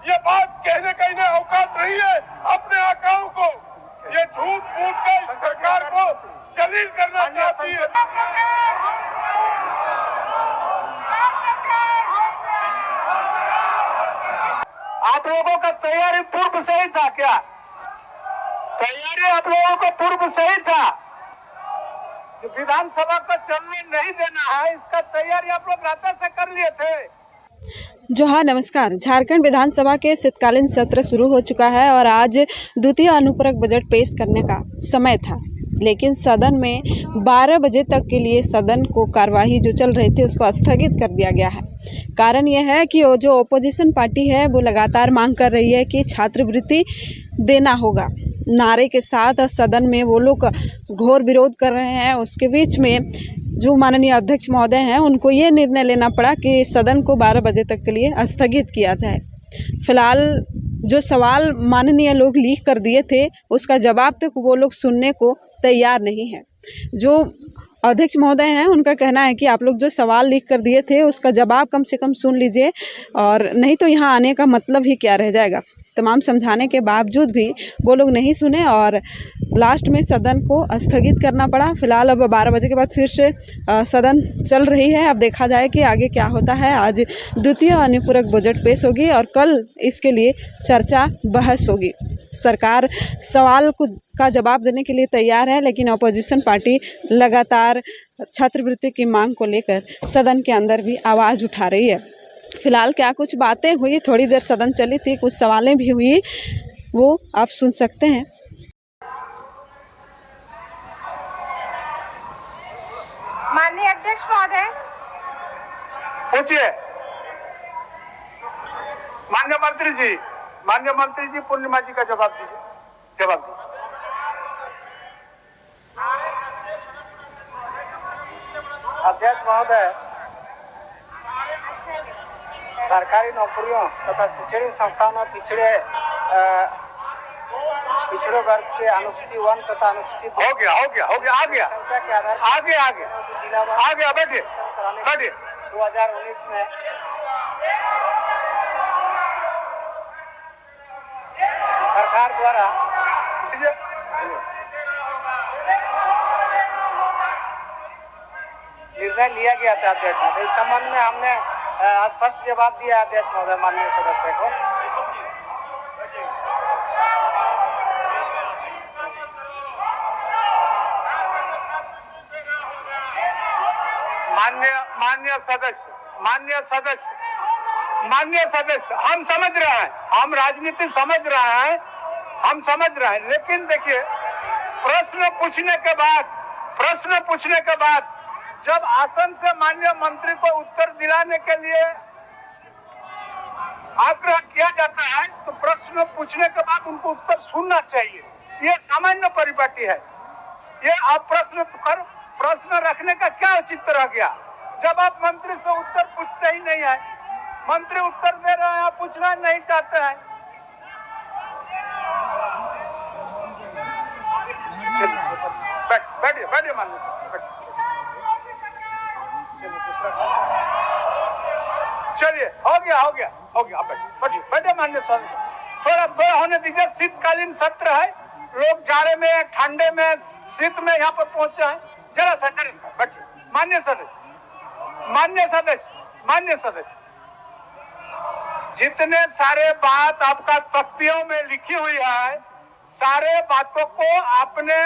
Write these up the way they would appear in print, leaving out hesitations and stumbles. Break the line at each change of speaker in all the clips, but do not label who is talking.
ये बात कहने का इन्हें औकात नहीं है। अपने आकाओं को ये झूठ मूठ कर इस सरकार को जलील करना चाहती है।
आप लोगों का तैयारी पूर्व से ही था क्या? तैयारी आप लोगों को पूर्व से ही था। जो विधानसभा को चलने नहीं देना है, इसका तैयारी आप लोग रात से कर लिए थे।
जो हाँ नमस्कार। झारखंड विधानसभा के शीतकालीन सत्र शुरू हो चुका है और आज द्वितीय अनुपूरक बजट पेश करने का समय था, लेकिन सदन में 12 बजे तक के लिए सदन को कार्यवाही जो चल रही थी उसको स्थगित कर दिया गया है। कारण यह है कि वो जो ओपोजिशन पार्टी है वो लगातार मांग कर रही है कि छात्रवृत्ति देना होगा। नारे के साथ सदन में वो लोग घोर विरोध कर रहे हैं। उसके बीच में जो माननीय अध्यक्ष महोदय हैं उनको ये निर्णय लेना पड़ा कि सदन को 12 बजे तक के लिए स्थगित किया जाए। फिलहाल जो सवाल माननीय लोग लिख कर दिए थे उसका जवाब तक वो लोग सुनने को तैयार नहीं है। जो अध्यक्ष महोदय हैं उनका कहना है कि आप लोग जो सवाल लिख कर दिए थे उसका जवाब कम से कम सुन लीजिए, और नहीं तो यहाँ आने का मतलब ही क्या रह जाएगा। तमाम समझाने के बावजूद भी वो लोग नहीं सुने और लास्ट में सदन को स्थगित करना पड़ा। फिलहाल अब 12 बजे के बाद फिर से सदन चल रही है। अब देखा जाए कि आगे क्या होता है। आज द्वितीय अनुपूरक बजट पेश होगी और कल इसके लिए चर्चा बहस होगी। सरकार सवाल का जवाब देने के लिए तैयार है, लेकिन अपोजिशन पार्टी लगातार छात्रवृत्ति की मांग को लेकर सदन के अंदर भी आवाज़ उठा रही है। फिलहाल क्या कुछ बातें हुई, थोड़ी देर सदन चली थी, कुछ सवालें भी हुई, वो आप सुन सकते हैं।
माननीय अध्यक्ष महोदय,
पूछिए। माननीय मंत्री जी पूर्णिमा जी का जवाब दीजिए। जवाब दीजिए। अध्यक्ष महोदय, सरकारी नौकरियों तथा शिक्षण संस्थानों में पिछड़े वर्ग के अनुसूचित 1 तथा अनुसूचित
हो गया
संख्या के आधार
आगे बैठिए
2019 में सरकार द्वारा निर्णय लिया गया था। अध्यक्ष महोदय, इस संबंध में हमने स्पष्ट जवाब दिया अध्यक्ष महोदय माननीय सदस्य को।
माननीय सदस्य, हम समझ रहे हैं, हम राजनीति समझ रहे हैं, लेकिन देखिए प्रश्न पूछने के बाद जब आसन से माननीय मंत्री को उत्तर दिलाने के लिए आग्रह किया जाता है तो प्रश्न पूछने के बाद उनको उत्तर सुनना चाहिए। ये सामान्य परिपाटी है। ये आप प्रश्न रखने का क्या औचित्य रह गया जब आप मंत्री से उत्तर पूछते ही नहीं है। मंत्री उत्तर दे रहे हैं, आप पूछना नहीं चाहते हैं। बैठिए माननीय। चलिए, हो गया। बैठे माननीय सदस्य, थोड़ा होने दीजिए। शीतकालीन सत्र है, लोग जाड़े में, ठंडे में, शीत में यहाँ पर पहुंचे हैं। जरा सा बैठिए। माननीय सदस्य, जितने सारे बात आपका तख्तियों में लिखी हुई है, सारे बातों को आपने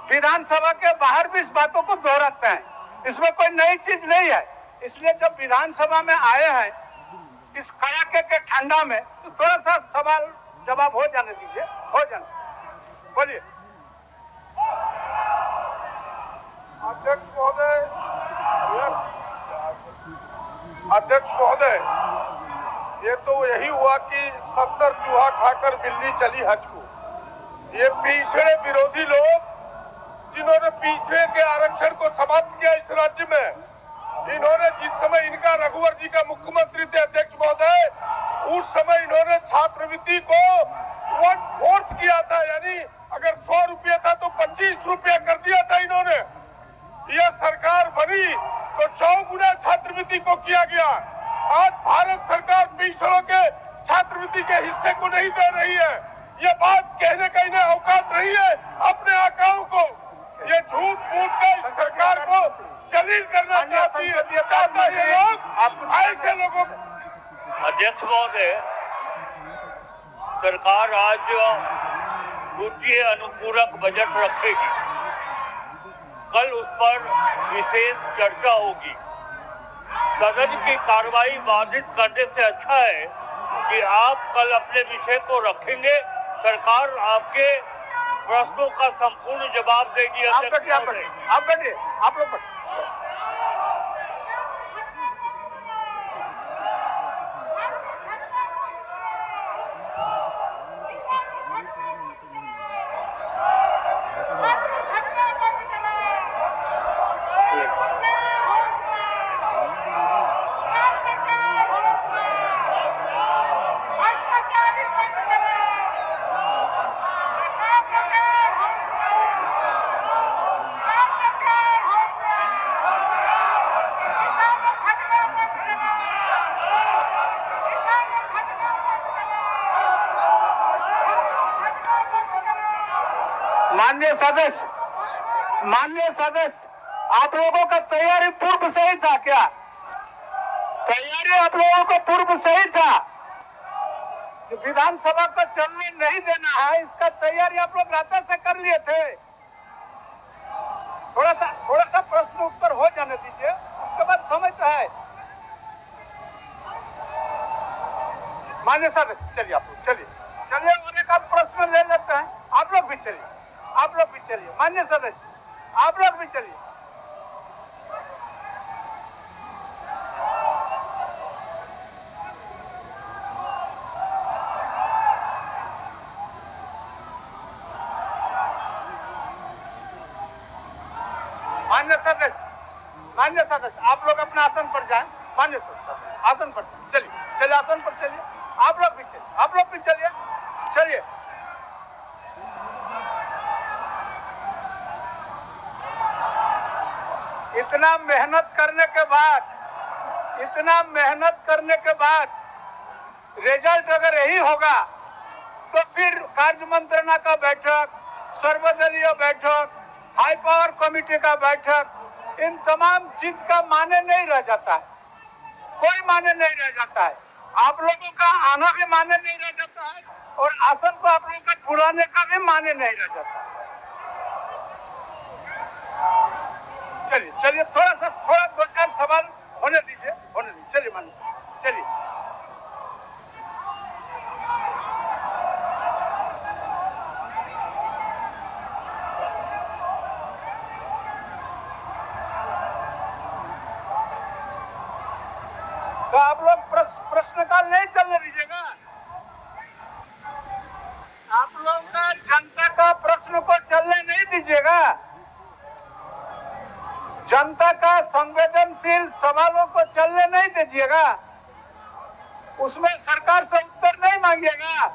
विधानसभा के बाहर भी इस बातों को दोहराते हैं। इसमें कोई नई चीज नहीं है। इसलिए जब विधानसभा में आए हैं इस कड़ाके के ठंडा में, तो थोड़ा सा सवाल जवाब हो जाने दीजिए। बोलिए। अध्यक्ष महोदय, ये तो यही हुआ कि 70 चूहा खाकर बिल्ली चली हज को। ये पिछड़े विरोधी लोग जिन्होंने पीछे के आरक्षण को समाप्त किया इस राज्य में, इन्होंने जिस समय इनका रघुवर जी का मुख्यमंत्री थे अध्यक्ष महोदय, उस समय इन्होंने छात्रवृत्ति को 1/4 किया था। यानी अगर 100 रुपया था तो 25 रुपया कर दिया था इन्होंने। यह सरकार बनी तो 4 गुना छात्रवृत्ति को किया गया। आज भारत सरकार पिछड़ों के छात्रवृत्ति छात्रवृत्ति के हिस्से को नहीं दे रही है। ये बात कहने का इन्हें औकात नहीं है। अपने आकाओं को ये झूठ मूठ कर सरकार को जलील करना चाहती है। चाहता है ये लोग ऐसे लोगों को।
अध्यक्ष महोदय, सरकार आज द्वितीय अनुपूरक बजट रखेगी। कल उस पर विशेष चर्चा होगी। सदन की कार्रवाई बाधित करने से अच्छा है कि आप कल अपने विषय को रखेंगे। सरकार आपके प्रश्नों का संपूर्ण जवाब देगी।
आप लोग माननीय सदस्य, आप लोगों का तैयारी पूर्व से ही था क्या? तैयारी आप लोगों को पूर्व से ही था। विधानसभा को चलने नहीं देना है, इसका तैयारी आप लोग रात से कर लिए थे। थोड़ा सा प्रश्न उत्तर हो जाने दीजिए, उसके बाद समय तो है। मान्य सदस्य, चलिए आप लोग चलिए और एक आध प्रश्न ले लेते हैं। आप लोग भी चलिए मान्य सदस्य, आप लोग भी चलिए। मान्य सदस्य, आप लोग अपने आसन पर जाएं। मान्य सदस्य, आसन पर चलिए आसन पर चलिए। आप लोग भी चलिए। इतना मेहनत करने के बाद रिजल्ट अगर यही होगा तो फिर कार्य मंत्रणा का बैठक, सर्वदलीय बैठक, हाई पावर कमेटी का बैठक, इन तमाम चीज का माने नहीं रह जाता है। कोई माने नहीं रह जाता है। आप लोगों का आना भी माने नहीं रह जाता है और आसन को आप लोगों का बुलाने का भी माने नहीं रह जाता है। चलिए थोड़ा दो चार सवाल होने दीजिए। चलिए मानिए, चलिए। तो आप लोग प्रश्नकाल नहीं चलने दीजिएगा। आप लोग का जनता का प्रश्न को चलने नहीं दीजिएगा। जनता का संवेदनशील सवालों को चलने नहीं दीजिएगा। उसमें सरकार से उत्तर नहीं मांगिएगा,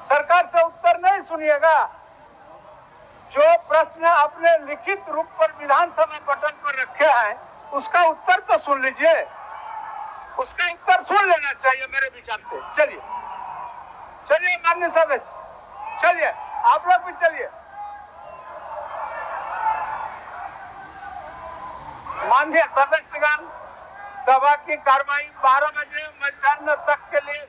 सरकार से उत्तर नहीं सुनिएगा। जो प्रश्न आपने लिखित रूप पर विधानसभा पटल पर रखे हैं उसका उत्तर तो सुन लीजिए। उसका उत्तर सुन लेना चाहिए मेरे विचार से। चलिए माननीय सदस्य, चलिए आप लोग भी चलिए। माननीय सदस्यगण, सभा की कार्रवाई 12 बजे मध्याह्न तक के लिए